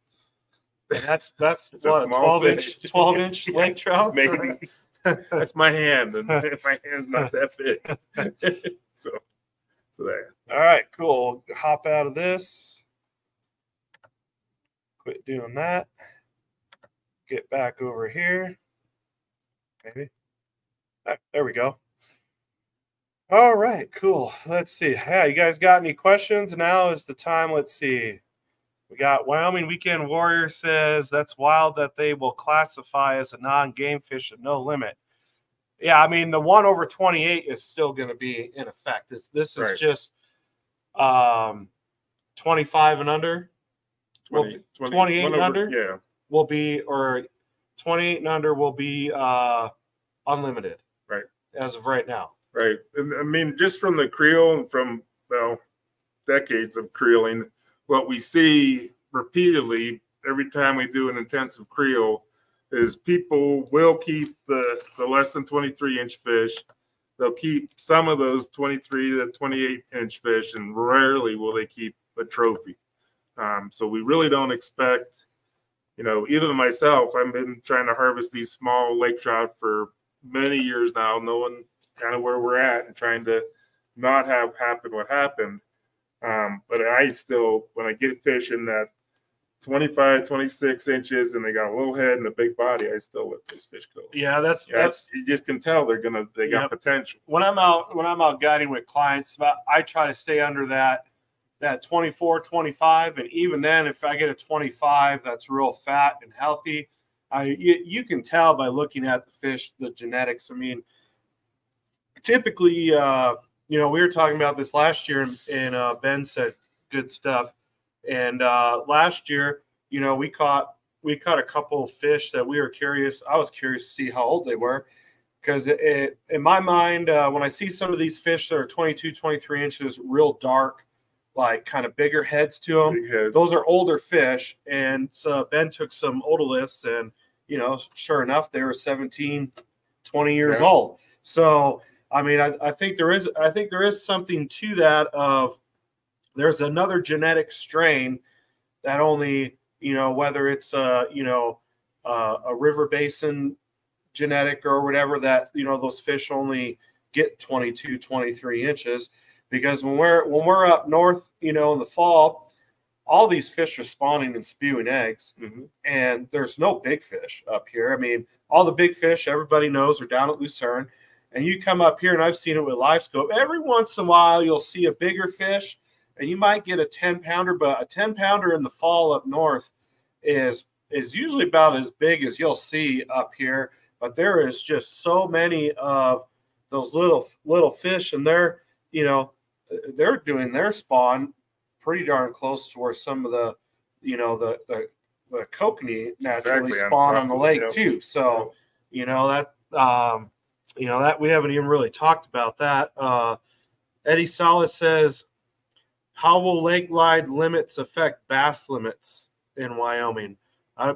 And that's what, a small 12-inch lake trout? Maybe. That's my hand, and my hand's not that big. So there. All right, cool. We'll hop out of this. Quit doing that. Get back over here. Maybe. There we go. All right, cool. Let's see. Yeah, you guys got any questions? Now is the time. Let's see. We got Wyoming Weekend Warrior says that's wild that they will classify as a non-game fish at no limit. Yeah, I mean, the 1/28 is still going to be in effect. This is right. Just 25 and under. 28 and under. Yeah. Will be, or 28 and under will be unlimited. Right. As of right now. Right. And I mean, just from the creel and from, decades of creeling, what we see repeatedly every time we do an intensive creel is people will keep the less than 23-inch fish. They'll keep some of those 23 to 28-inch fish, and rarely will they keep a trophy. So we really don't expect, even myself, I've been trying to harvest these small lake trout for many years now, knowing kind of where we're at and trying to not have happen what happened. But I still, when I get fish in that 25, 26 inches and they got a little head and a big body, I still let those fish go. Yeah, that's you just can tell they got potential. When I'm out guiding with clients, I try to stay under that 24, 25, and even then, if I get a 25 that's real fat and healthy, you can tell by looking at the fish, the genetics. I mean, typically, we were talking about this last year, and Ben said good stuff. And last year, we caught a couple of fish that we were curious. I was curious to see how old they were, because in my mind, when I see some of these fish that are 22, 23 inches, real dark, like kind of bigger heads to them, those are older fish. And so Ben took some otoliths, and sure enough, they were 17, 20 years old. So I mean, I think there is something to that. Of there's another genetic strain that only, whether it's a river basin genetic or whatever, that those fish only get 22, 23 inches. Because when we're up north, in the fall, all these fish are spawning and spewing eggs, and there's no big fish up here. I mean, all the big fish everybody knows are down at Lucerne. And you come up here, and I've seen it with live scope. Every once in a while, you'll see a bigger fish, and you might get a 10-pounder. But a 10-pounder in the fall up north is usually about as big as you'll see up here. But there is just so many of those little fish, and they're doing their spawn pretty darn close to where some of the the kokanee naturally spawn on the lake too. So that we haven't even really talked about that. Eddie Salas says, how will lake wide limits affect bass limits in Wyoming? I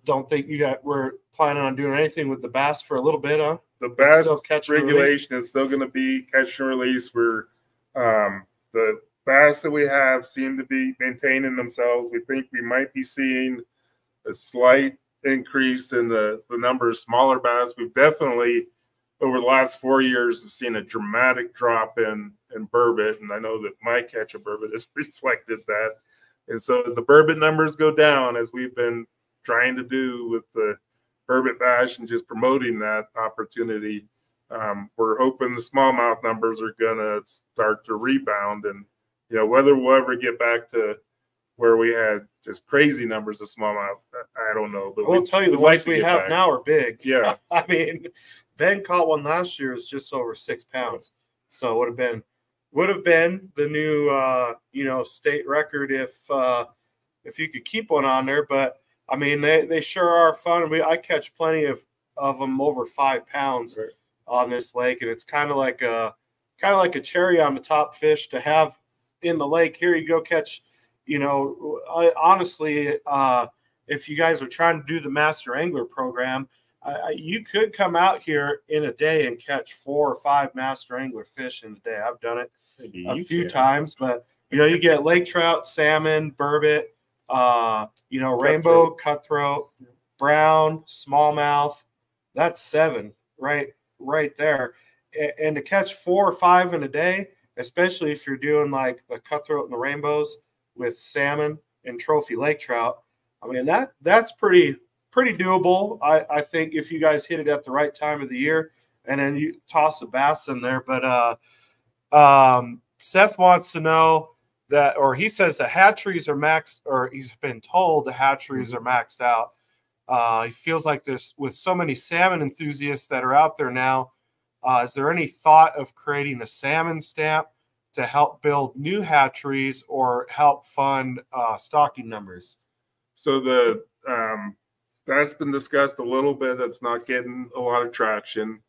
don't think we're planning on doing anything with the bass for a little bit, huh? The bass regulation is still going to be catch and release. Where the bass that we have seem to be maintaining themselves. We think we might be seeing a slight increase in the number of smaller bass. We've definitely, over the last 4 years, have seen a dramatic drop in burbot, and I know that my catch of burbot has reflected that. And so as the burbot numbers go down, as we've been trying to do with the burbot bash and just promoting that opportunity, we're hoping the smallmouth numbers are going to start to rebound. And whether we'll ever get back to where we had just crazy numbers of smallmouth, I don't know. But I'll tell you, the ones we have now are big. Yeah. I mean, Ben caught one last year, is just over 6 pounds. So it would have been the new state record if you could keep one on there. But I mean, they sure are fun. I catch plenty of them over 5 pounds on this lake, and it's kind of like a cherry on the top fish to have in the lake. Here you go, catch. Honestly, if you guys are trying to do the Master Angler program, you could come out here in a day and catch 4 or 5 Master Angler fish in a day. I've done it a few times, but you get lake trout, salmon, burbot, rainbow, cutthroat, brown, smallmouth. That's 7 right there. And to catch 4 or 5 in a day, especially if you're doing like the cutthroat and the rainbows with salmon and trophy lake trout, I mean, that's pretty doable. I think if you guys hit it at the right time of the year, and then you toss a bass in there. But Seth wants to know that, or he says the hatcheries are maxed, or he's been told the hatcheries are maxed out. He feels like this with so many salmon enthusiasts that are out there now. Is there any thought of creating a salmon stamp to help build new hatcheries or help fund stocking numbers? So that's been discussed a little bit. That's not getting a lot of traction.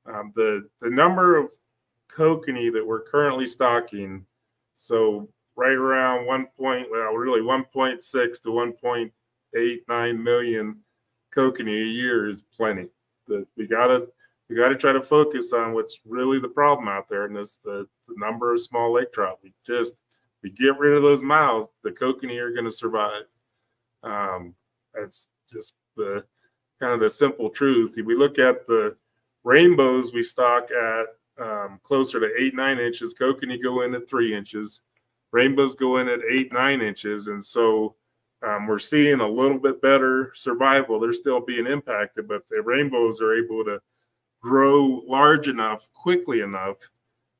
The number of kokanee that we're currently stocking, so right around 1.6 to 1.89 million kokanee a year is plenty. We gotta try to focus on what's really the problem out there, and it's the number of small lake trout. We get rid of those mouths, the kokanee are going to survive. That's just the kind of the simple truth. If we look at the rainbows, we stock at closer to 8-9 inches. Kokanee go in at 3 inches. Rainbows go in at 8-9 inches, and so we're seeing a little bit better survival. They're still being impacted, but the rainbows are able to grow large enough, quickly enough,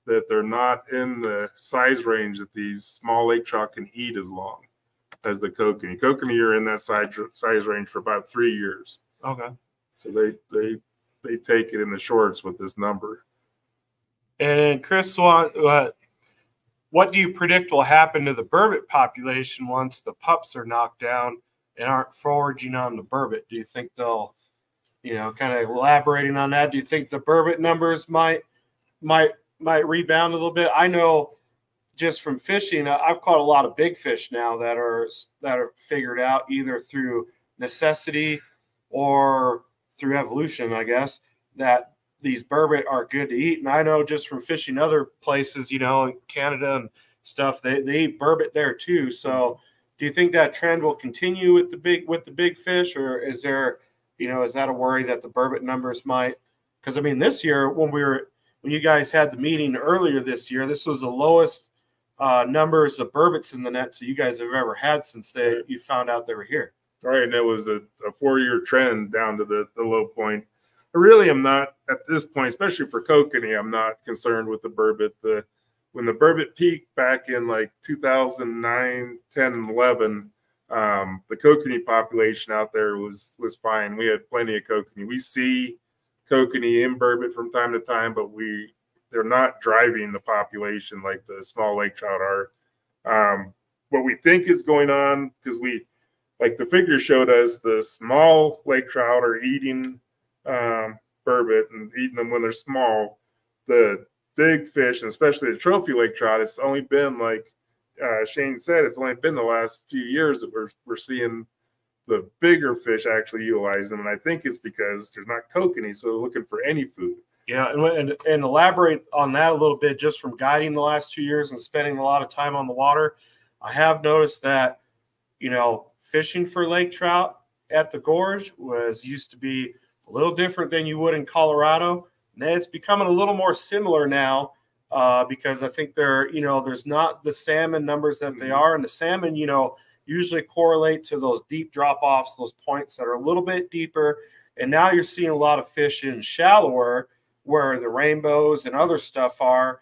that they're not in the size range that these small lake trout can eat as long as the kokanee. Kokanee are in that size range for about 3 years. Okay. So they take it in the shorts with this number. And then Chris, what do you predict will happen to the burbot population once the pups are knocked down and aren't foraging on the burbot? Do you think they'll, kind of elaborating on that? Do you think the burbot numbers might rebound a little bit? I know just from fishing, I've caught a lot of big fish now that are figured out either through necessity or through evolution, I guess, that these burbot are good to eat. And I know just from fishing other places, in Canada and stuff, they eat burbot there too. So do you think that trend will continue with the big fish, or is there, is that a worry that the burbot numbers might? Because I mean, this year when you guys had the meeting earlier this year, this was the lowest numbers of burbots in the net so you guys have ever had since you found out they were here. Right, and it was a 4-year trend down to the low point. I really am not at this point, especially for kokanee, I'm not concerned with the burbot. When the burbot peaked back in like 2009, 10, and 11, the kokanee population out there was fine. We had plenty of kokanee. We see kokanee in burbot from time to time, but they're not driving the population like the small lake trout are. What we think is going on, because like the figure showed us, the small lake trout are eating burbot and eating them when they're small. The big fish, and especially the trophy lake trout, it's only been like Shane said, it's only been the last few years that we're seeing the bigger fish actually utilize them. And I think it's because there's not kokanee, so they're looking for any food. Yeah, and elaborate on that a little bit, just from guiding the last 2 years and spending a lot of time on the water. I have noticed that, fishing for lake trout at the gorge used to be a little different than you would in Colorado. And it's becoming a little more similar now because I think there's not the salmon numbers that they are. And the salmon, usually correlate to those deep drop-offs, those points that are a little bit deeper. And now you're seeing a lot of fish in shallower where the rainbows and other stuff are.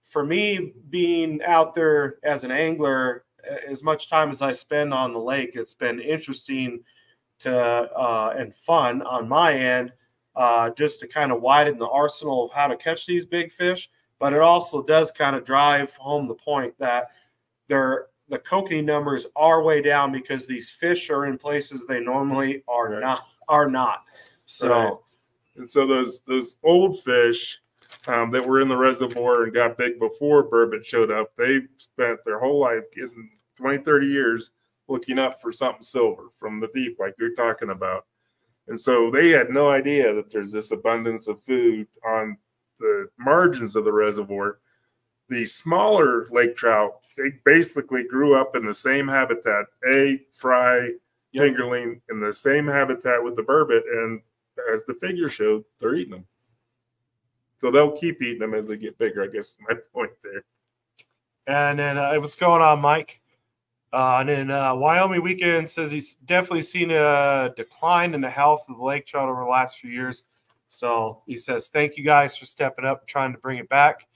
For me, being out there as an angler, as much time as I spend on the lake, it's been interesting and fun on my end, just to kind of widen the arsenal of how to catch these big fish. But it also does kind of drive home the point that the kokanee numbers are way down because these fish are in places they normally are not. So, right. And so those old fish that were in the reservoir and got big before burbot showed up, they spent their whole life, getting 20, 30 years, looking up for something silver from the deep, like you're talking about. And so they had no idea that there's this abundance of food on the margins of the reservoir. The smaller lake trout, they basically grew up in the same habitat, fry, fingerling, in the same habitat with the burbot. And as the figure showed, they're eating them. So they'll keep eating them as they get bigger, I guess is my point there. And then what's going on, Mike? And then Wyoming Weekend says he's definitely seen a decline in the health of the lake trout over the last few years. So he says, thank you guys for stepping up and trying to bring it back.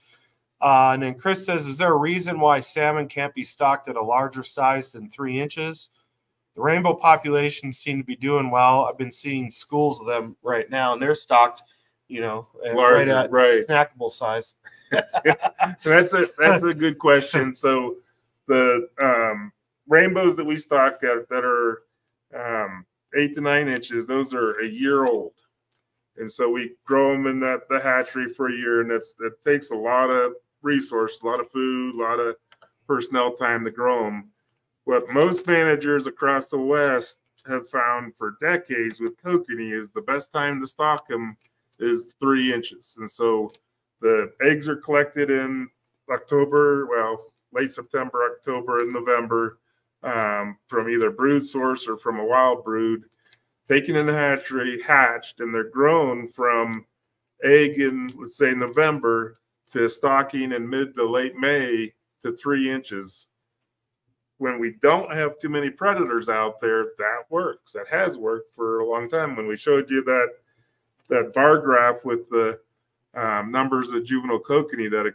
And then Chris says, is there a reason why salmon can't be stocked at a larger size than 3 inches? The rainbow populations seem to be doing well. I've been seeing schools of them right now, and they're stocked, larger, right. Snackable size. That's a good question. So the rainbows that we stock that are 8 to 9 inches, those are a year old. And so we grow them in the hatchery for a year, and it takes a lot of resources, a lot of food, a lot of personnel time to grow them. What most managers across the West have found for decades with kokanee is the best time to stock them is 3 inches. And so the eggs are collected in October, well, late September, October, and November from either brood source or from a wild brood, taken in the hatchery, hatched, and they're grown from egg in, let's say, November to stocking in mid to late May to 3 inches. When we don't have too many predators out there, that works. That has worked for a long time. When we showed you that bar graph with the numbers of juvenile kokanee, that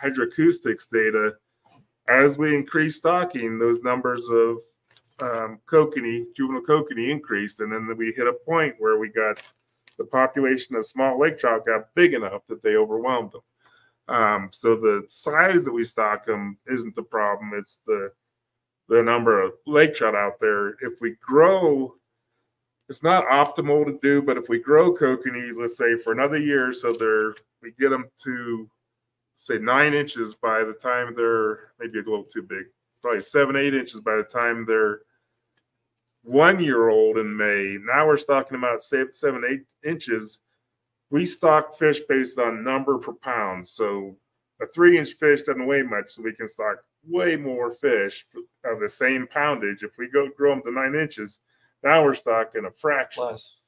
hydroacoustics data, as we increase stocking, those numbers of juvenile kokanee increased, and then we hit a point where we got the population of small lake trout got big enough that they overwhelmed them. So the size that we stock them isn't the problem. It's the number of lake trout out there. If we grow, it's not optimal to do, but if we grow kokanee, let's say for another year, so we get them to say 9 inches by the time they're maybe a little too big, probably 7, 8 inches by the time they're 1 year old in May. Now we're stocking about 7, 8 inches. We stock fish based on number per pound. So a 3-inch fish doesn't weigh much, so we can stock way more fish of the same poundage. If we grow them to 9 inches, now we're stocking a fraction Less.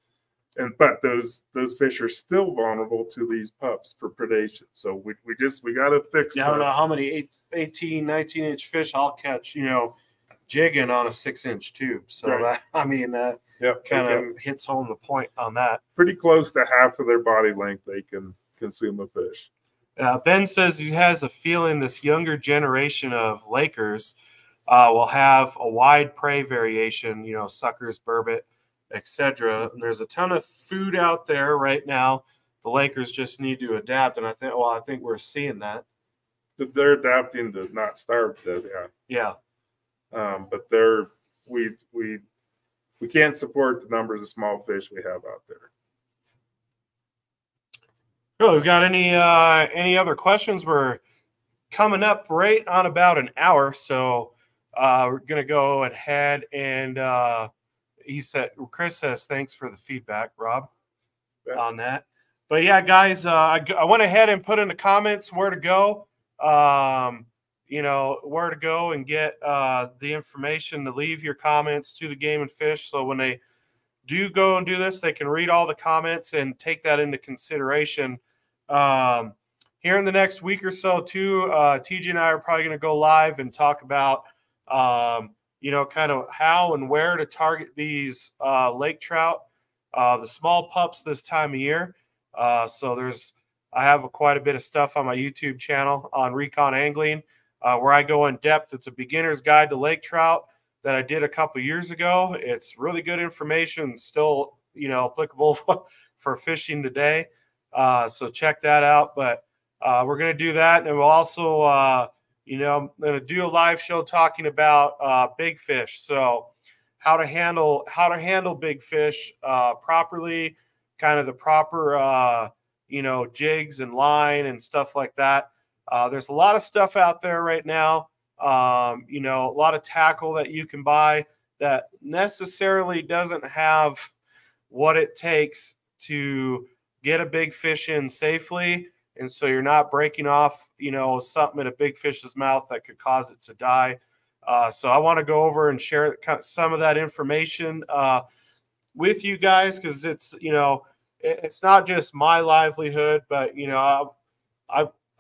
But those fish are still vulnerable to these pups for predation. So we got to fix I don't know how many 18, 19-inch fish I'll catch, jigging on a 6-inch tube. So right. that kind of hits home the point on that. Pretty close to half of their body length they can consume a fish. Ben says he has a feeling this younger generation of Lakers will have a wide prey variation, suckers, burbot, etc. And there's a ton of food out there right now. The Lakers just need to adapt, and I think we're seeing that. They're adapting to not starve to death. Yeah. But we can't support the numbers of small fish we have out there. Oh, we got any other questions? We're coming up right on about an hour, so we're gonna go ahead and Chris says thanks for the feedback, Rob, on that. But yeah, guys, I went ahead and put in the comments where to go. Where to go and get the information to leave your comments to the Game and Fish. So when they do go and do this, they can read all the comments and take that into consideration. Here in the next week or so, too, TJ and I are probably going to go live and talk about, kind of how and where to target these lake trout, the small pups this time of year. So I have quite a bit of stuff on my YouTube channel on Recon Angling, where I go in depth. It's a beginner's guide to lake trout that I did a couple years ago. It's really good information, still, applicable for fishing today. So check that out. But we're going to do that. And we'll also, I'm going to do a live show talking about big fish. So how to handle big fish properly, kind of the proper, jigs and line and stuff like that. There's a lot of stuff out there right now. A lot of tackle that you can buy that necessarily doesn't have what it takes to get a big fish in safely. And so you're not breaking off, something in a big fish's mouth that could cause it to die. So I want to go over and share some of that information with you guys, because it's, it's not just my livelihood, but,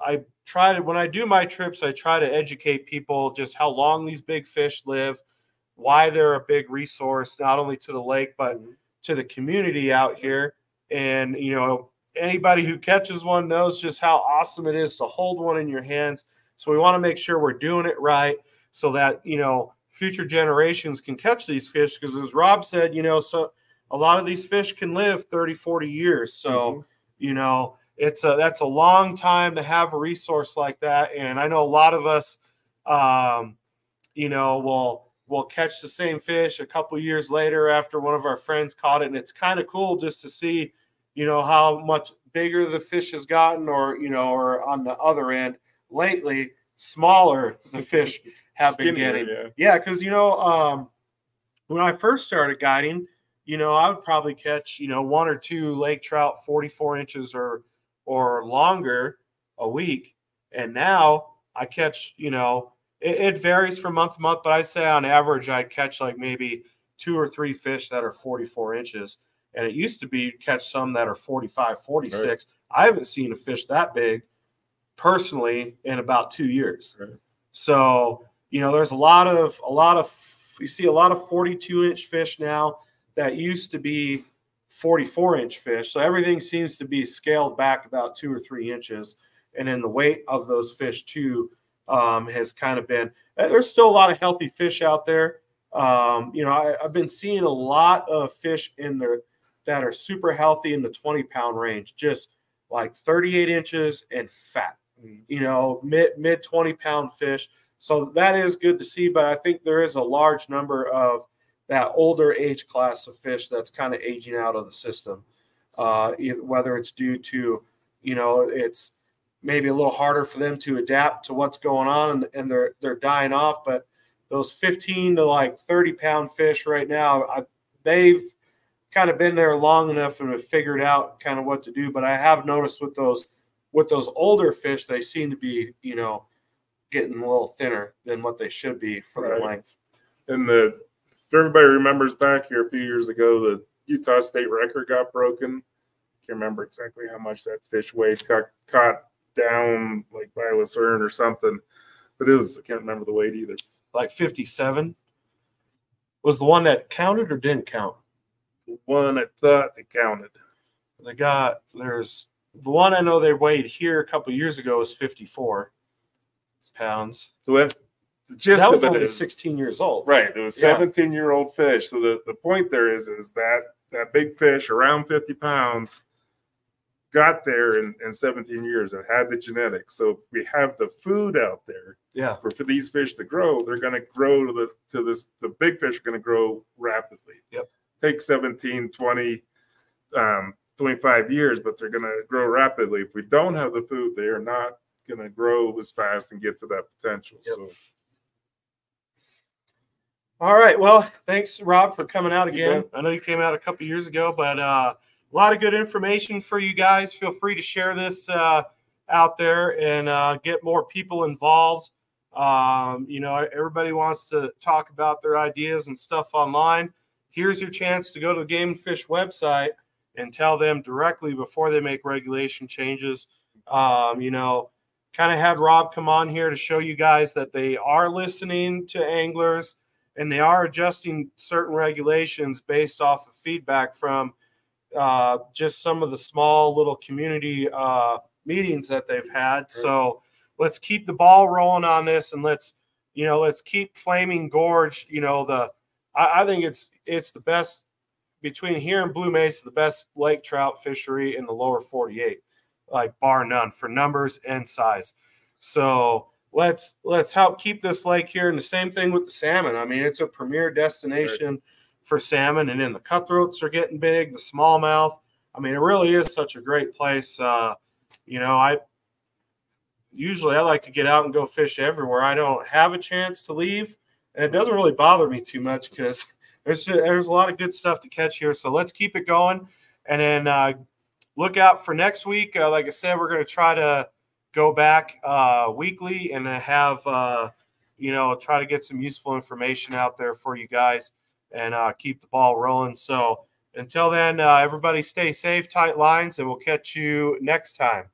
I try to, when I do my trips, I try to educate people just how long these big fish live, why they're a big resource, not only to the lake, but to the community out here. And, anybody who catches one knows just how awesome it is to hold one in your hands. So we want to make sure we're doing it right so that, future generations can catch these fish. Because as Rob said, so a lot of these fish can live 30, 40 years. So, that's a long time to have a resource like that. And I know a lot of us, we'll catch the same fish a couple years later after one of our friends caught it. And it's kind of cool just to see, how much bigger the fish has gotten, or on the other end, lately, smaller the fish have been Skinnier, getting. Yeah, because, when I first started guiding, I would probably catch, 1 or 2 lake trout 44 inches or longer a week. And now I catch, it varies from month to month, but I'd say on average I'd catch like maybe 2 or 3 fish that are 44 inches. And it used to be catch some that are 45, 46. Right. I haven't seen a fish that big personally in about 2 years. Right. So, there's a lot of you see a lot of 42-inch fish now that used to be 44-inch fish. So everything seems to be scaled back about 2 or 3 inches. And then the weight of those fish too has kind of been, there's still a lot of healthy fish out there. I've been seeing a lot of fish that are super healthy in the 20-pound range, just like 38 inches and fat, mid 20-pound fish. So that is good to see, but I think there is a large number of that older age class of fish that's kind of aging out of the system, whether it's due to, it's maybe a little harder for them to adapt to what's going on and they're dying off. But those 15 to like 30-pound fish right now, they've kind of been there long enough and have figured out kind of what to do. But I have noticed with those older fish, they seem to be, getting a little thinner than what they should be for their length. And if everybody remembers back here a few years ago, the Utah state record got broken. Can't remember exactly how much that fish weighed. Got caught down like by a lucerne or something, but I can't remember the weight either. Like 57 was the one that counted or didn't count. The one I thought that counted. There's the one I know they weighed here a couple years ago was 54 pounds. So that was only 16 years old. Right. It was 17-year-old fish. So the point there is that big fish around 50 pounds got there in 17 years and had the genetics. So if we have the food out there for these fish to grow, they're going to grow the big fish are going to grow rapidly. Yep. Take 17, 20, 25 years, but they're going to grow rapidly. If we don't have the food, they are not going to grow as fast and get to that potential. Yep. So, all right. Well, thanks, Rob, for coming out again. I know you came out a couple years ago, but a lot of good information for you guys. Feel free to share this out there and get more people involved. Everybody wants to talk about their ideas and stuff online. Here's your chance to go to the Game and Fish website and tell them directly before they make regulation changes. Kind of had Rob come on here to show you guys that they are listening to anglers and they are adjusting certain regulations based off of feedback from just some of the small little community meetings that they've had. So let's keep the ball rolling on this and let's keep Flaming Gorge, I think it's the best between here and Blue Mesa, the best lake trout fishery in the lower 48. Like bar none for numbers and size. So let's help keep this lake here. And the same thing with the salmon. I mean, it's a premier destination for salmon, and then the cutthroats are getting big, the smallmouth. I mean, it really is such a great place. I like to get out and go fish everywhere. I don't have a chance to leave, and it doesn't really bother me too much because there's a lot of good stuff to catch here. So let's keep it going. And then look out for next week. Like I said, we're going to try to go back weekly and have, try to get some useful information out there for you guys and keep the ball rolling. So until then, everybody stay safe, tight lines, and we'll catch you next time.